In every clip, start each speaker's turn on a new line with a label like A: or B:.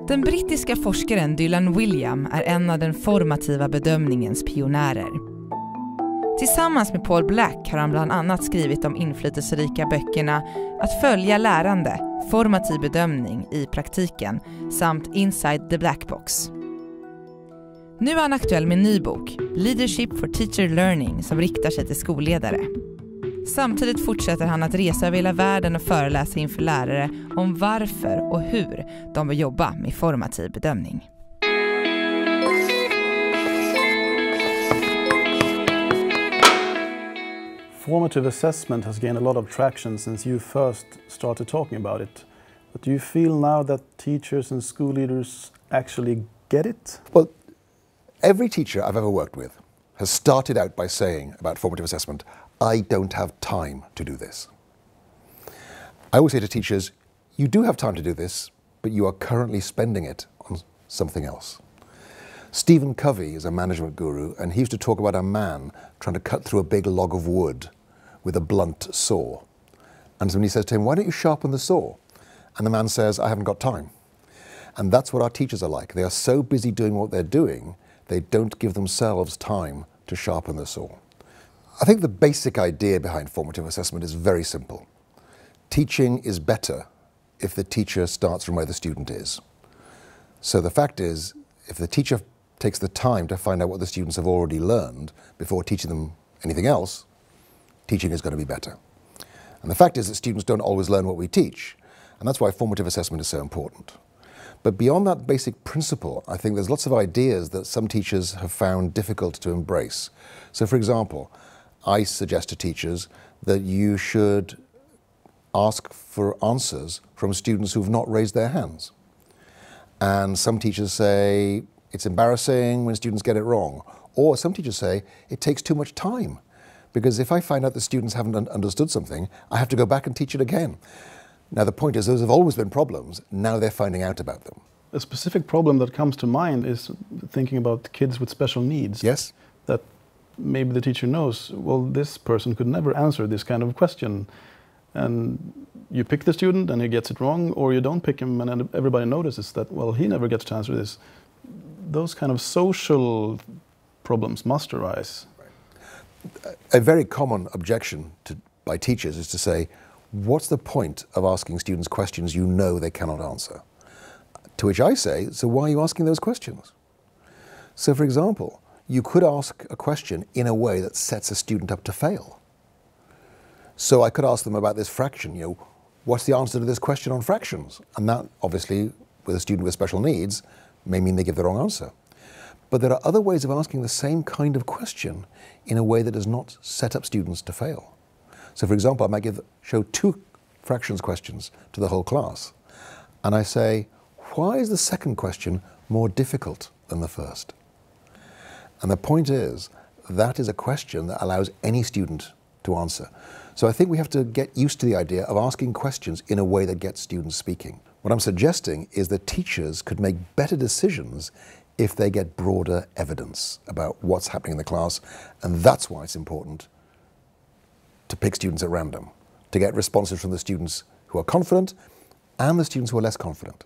A: Den brittiska forskaren Dylan Wiliam är en av den formativa bedömningens pionjärer. Tillsammans med Paul Black har han bland annat skrivit de inflytelserika böckerna Att följa, lärande, formativ bedömning i praktiken samt Inside the Black Box. Nu är han aktuell med en ny bok, Leadership for Teacher Learning, som riktar sig till skolledare. Samtidigt fortsätter han att resa över hela världen och föreläsa inför lärare om varför och hur de bör jobba med formativ bedömning.
B: Formative assessment has gained a lot of traction since you first started talking about it. But do you feel now that teachers and school leaders actually get it?
C: Well, every teacher I've ever worked with has started out by saying about formative assessment, I don't have time to do this. I always say to teachers, you do have time to do this, but you are currently spending it on something else. Stephen Covey is a management guru, and he used to talk about a man trying to cut through a big log of wood with a blunt saw. And somebody says to him, why don't you sharpen the saw? And the man says, I haven't got time. And that's what our teachers are like. They are so busy doing what they're doing, they don't give themselves time to sharpen the saw. I think the basic idea behind formative assessment is very simple. Teaching is better if the teacher starts from where the student is. So the fact is, if the teacher takes the time to find out what the students have already learned before teaching them anything else, teaching is going to be better. And the fact is that students don't always learn what we teach, and that's why formative assessment is so important. But beyond that basic principle, I think there's lots of ideas that some teachers have found difficult to embrace. So for example, I suggest to teachers that you should ask for answers from students who've not raised their hands. And some teachers say it's embarrassing when students get it wrong. Or some teachers say it takes too much time, because if I find out the students haven't understood something, I have to go back and teach it again. Now the point is, those have always been problems, now they're finding out about them.
B: A specific problem that comes to mind is thinking about kids with special needs.
C: Yes.
B: That maybe the teacher knows, well, this person could never answer this kind of question. And you pick the student and he gets it wrong, or you don't pick him and everybody notices that, well, he never gets to answer this. Those kind of social problems must arise.
C: A very common objection by teachers is to say, what's the point of asking students questions you know they cannot answer? To which I say, so why are you asking those questions? So for example, you could ask a question in a way that sets a student up to fail. So I could ask them about this fraction, what's the answer to this question on fractions? And that obviously, with a student with special needs, may mean they give the wrong answer. But there are other ways of asking the same kind of question in a way that does not set up students to fail. So for example, I might show two fractions questions to the whole class. And I say, why is the second question more difficult than the first? And the point is, that is a question that allows any student to answer. So I think we have to get used to the idea of asking questions in a way that gets students speaking. What I'm suggesting is that teachers could make better decisions if they get broader evidence about what's happening in the class, and that's why it's important to pick students at random, to get responses from the students who are confident and the students who are less confident.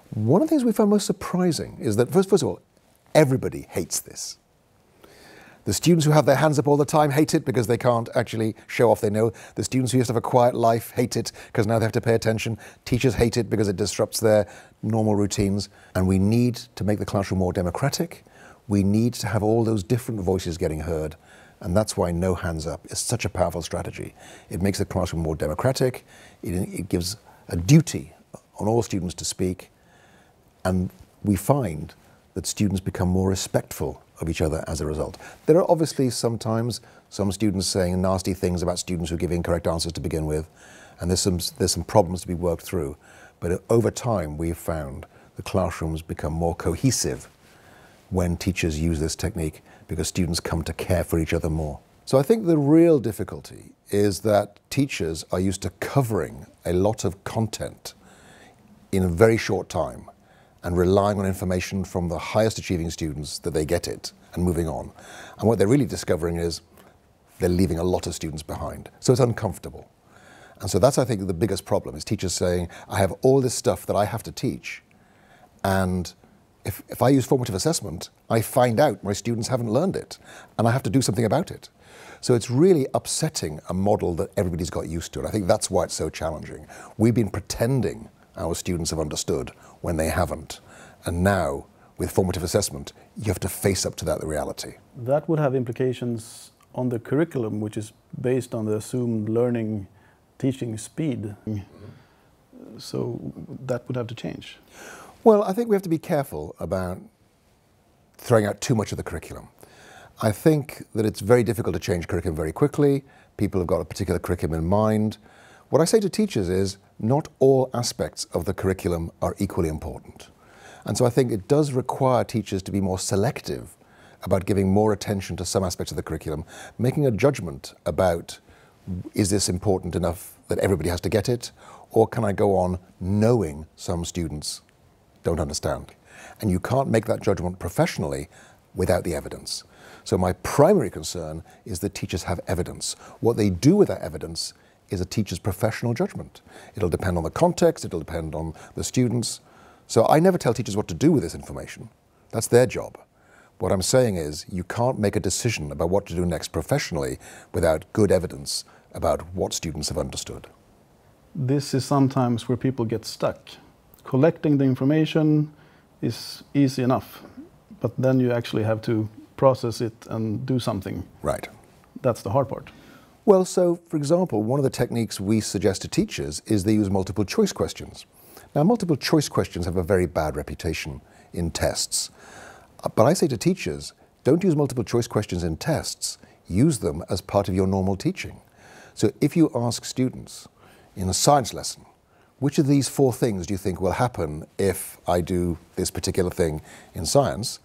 C: One of the things we found most surprising is that, first of all, everybody hates this. The students who have their hands up all the time hate it because they can't actually show off they know. The students who used to have a quiet life hate it because now they have to pay attention. Teachers hate it because it disrupts their normal routines. And we need to make the classroom more democratic. We need to have all those different voices getting heard. And that's why no hands up is such a powerful strategy. It makes the classroom more democratic. It gives a duty on all students to speak. And we find that students become more respectful of each other as a result. There are obviously sometimes some students saying nasty things about students who give incorrect answers to begin with, and there's some problems to be worked through. But over time, we've found the classrooms become more cohesive when teachers use this technique, because students come to care for each other more. So I think the real difficulty is that teachers are used to covering a lot of content in a very short time and relying on information from the highest achieving students that they get it and moving on. And what they're really discovering is they're leaving a lot of students behind. So it's uncomfortable. And so that's, I think, the biggest problem, is teachers saying, I have all this stuff that I have to teach, And if I use formative assessment, I find out my students haven't learned it, and I have to do something about it. So it's really upsetting a model that everybody's got used to. And I think that's why it's so challenging. We've been pretending our students have understood when they haven't. And now, with formative assessment, you have to face up to that reality.
B: That would have implications on the curriculum, which is based on the assumed learning, teaching speed. So that would have to change.
C: Well, I think we have to be careful about throwing out too much of the curriculum. I think that it's very difficult to change curriculum very quickly. People have got a particular curriculum in mind. What I say to teachers is not all aspects of the curriculum are equally important. And so I think it does require teachers to be more selective about giving more attention to some aspects of the curriculum, making a judgment about, is this important enough that everybody has to get it, or can I go on knowing some students don't understand? And you can't make that judgment professionally without the evidence. So my primary concern is that teachers have evidence. What they do with that evidence is a teacher's professional judgment. It'll depend on the context, it'll depend on the students. So I never tell teachers what to do with this information. That's their job. What I'm saying is you can't make a decision about what to do next professionally without good evidence about what students have understood.
B: This is sometimes where people get stuck. Collecting the information is easy enough, but then you actually have to process it and do something.
C: Right.
B: That's the hard part.
C: Well, so for example, one of the techniques we suggest to teachers is they use multiple choice questions. Now, multiple choice questions have a very bad reputation in tests. But I say to teachers, don't use multiple choice questions in tests. Use them as part of your normal teaching. So if you ask students in a science lesson, which of these 4 things do you think will happen if I do this particular thing in science?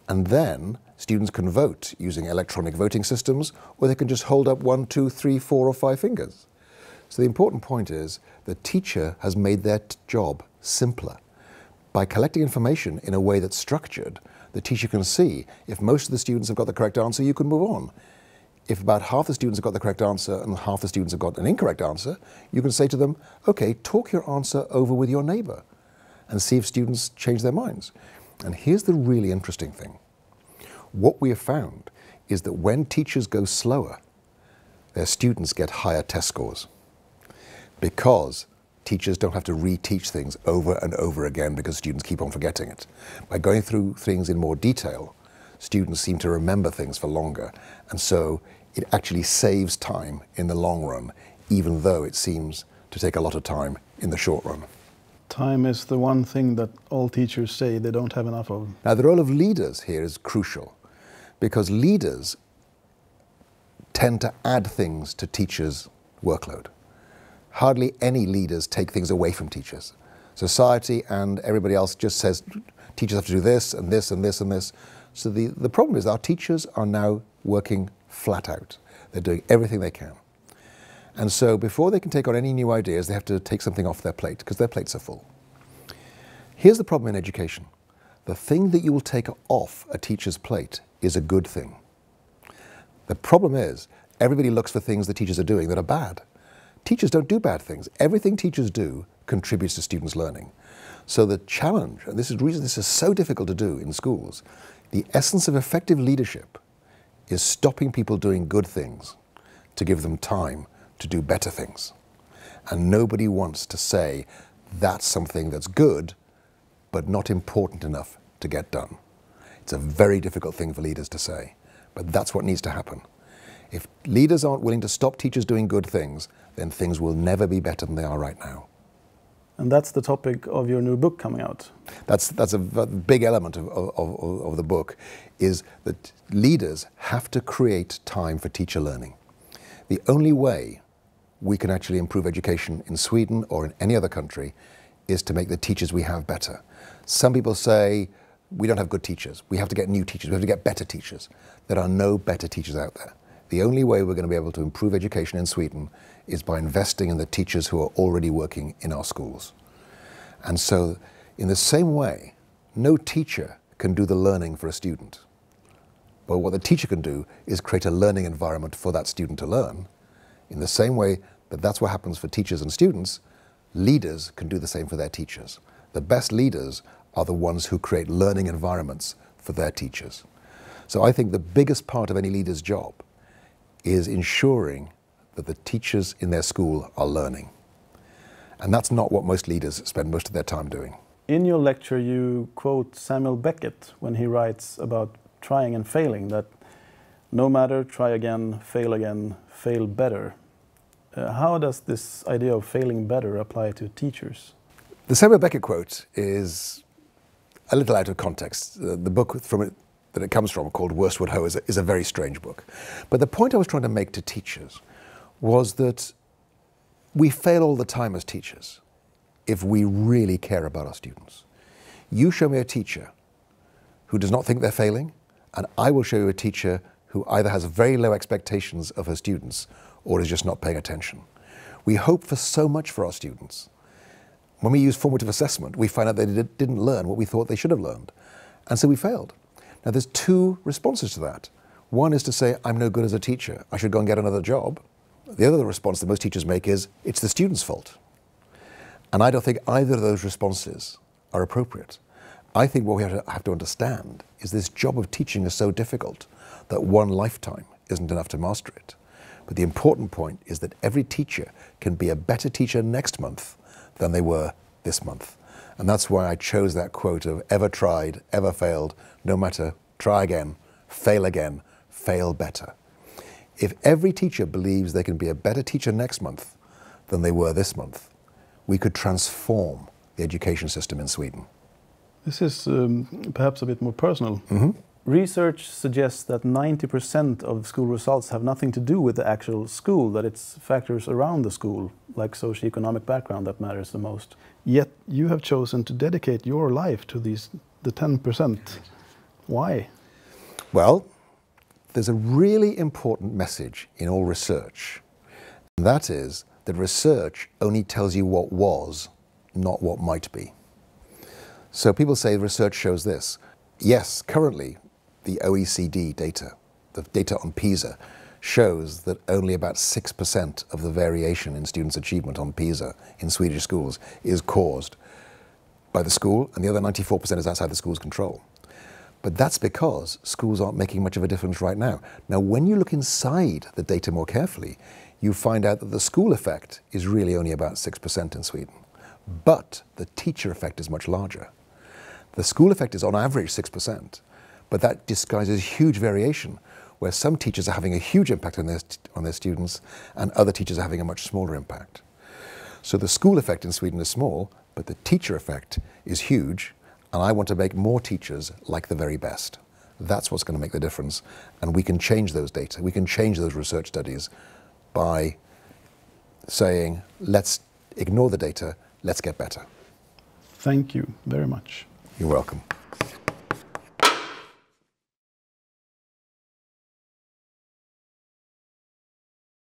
C: And then students can vote using electronic voting systems, or they can just hold up 1, 2, 3, 4, or 5 fingers. So the important point is the teacher has made their job simpler. By collecting information in a way that's structured, the teacher can see if most of the students have got the correct answer, you can move on. If about half the students have got the correct answer and half the students have got an incorrect answer, you can say to them, okay, talk your answer over with your neighbor and see if students change their minds. And here's the really interesting thing. What we have found is that when teachers go slower, their students get higher test scores because teachers don't have to reteach things over and over again because students keep on forgetting it. By going through things in more detail, students seem to remember things for longer, and so it actually saves time in the long run, even though it seems to take a lot of time in the short run.
B: Time is the one thing that all teachers say they don't have enough of.
C: Now, the role of leaders here is crucial, because leaders tend to add things to teachers' workload. Hardly any leaders take things away from teachers. Society and everybody else just says, teachers have to do this and this and this and this. So the problem is our teachers are now working flat out. They're doing everything they can. And so before they can take on any new ideas, they have to take something off their plate because their plates are full. Here's the problem in education. The thing that you will take off a teacher's plate is a good thing. The problem is everybody looks for things that teachers are doing that are bad. Teachers don't do bad things. Everything teachers do contributes to students' learning. So the challenge, and this is the reason this is so difficult to do in schools, the essence of effective leadership is stopping people doing good things to give them time to do better things. And nobody wants to say that's something that's good, but not important enough to get done. It's a very difficult thing for leaders to say, but that's what needs to happen. If leaders aren't willing to stop teachers doing good things, then things will never be better than they are right now.
B: And that's the topic of your new book coming out.
C: That's a big element of the book, is that leaders have to create time for teacher learning. The only way we can actually improve education in Sweden or in any other country is to make the teachers we have better. Some people say, we don't have good teachers. We have to get new teachers. We have to get better teachers. There are no better teachers out there. The only way we're going to be able to improve education in Sweden is by investing in the teachers who are already working in our schools. And so, in the same way, no teacher can do the learning for a student. But what the teacher can do is create a learning environment for that student to learn. In the same way that that's what happens for teachers and students, leaders can do the same for their teachers. The best leaders are the ones who create learning environments for their teachers. So I think the biggest part of any leader's job is ensuring that the teachers in their school are learning. And that's not what most leaders spend most of their time doing.
B: In your lecture, you quote Samuel Beckett when he writes about trying and failing, that no matter, try again, fail better. How does this idea of failing better apply to teachers?
C: The Samuel Beckett quote is a little out of context. The book that it comes from, called Worstwood Ho, is a very strange book. But the point I was trying to make to teachers was that we fail all the time as teachers if we really care about our students. You show me a teacher who does not think they're failing, and I will show you a teacher who either has very low expectations of her students or is just not paying attention. We hope for so much for our students. When we use formative assessment, we find out they didn't learn what we thought they should have learned, and so we failed. Now there's two responses to that. One is to say, I'm no good as a teacher, I should go and get another job. The other response that most teachers make is, it's the student's fault. And I don't think either of those responses are appropriate. I think what we have to understand is this job of teaching is so difficult that one lifetime isn't enough to master it. But the important point is that every teacher can be a better teacher next month than they were this month. And that's why I chose that quote of ever tried, ever failed, no matter, try again, fail better. If every teacher believes they can be a better teacher next month than they were this month, we could transform the education system in Sweden.
B: This is perhaps a bit more personal.
C: Mm-hmm.
B: Research suggests that 90% of school results have nothing to do with the actual school, that it's factors around the school, like socioeconomic background, that matters the most. Yet you have chosen to dedicate your life to the 10%. Why?
C: Well, there's a really important message in all research, and that is that research only tells you what was, not what might be. So people say research shows this. Yes, currently the OECD data, the data on PISA, shows that only about 6% of the variation in students' achievement on PISA in Swedish schools is caused by the school, and the other 94% is outside the school's control. But that's because schools aren't making much of a difference right now. Now, when you look inside the data more carefully, you find out that the school effect is really only about 6% in Sweden. But the teacher effect is much larger. The school effect is on average 6%, but that disguises huge variation, where some teachers are having a huge impact on their students and other teachers are having a much smaller impact. So the school effect in Sweden is small, but the teacher effect is huge, and I want to make more teachers like the very best. That's what's going to make the difference, and we can change those data, we can change those research studies by saying, let's ignore the data, let's get better.
B: Thank you very much.
C: You're welcome.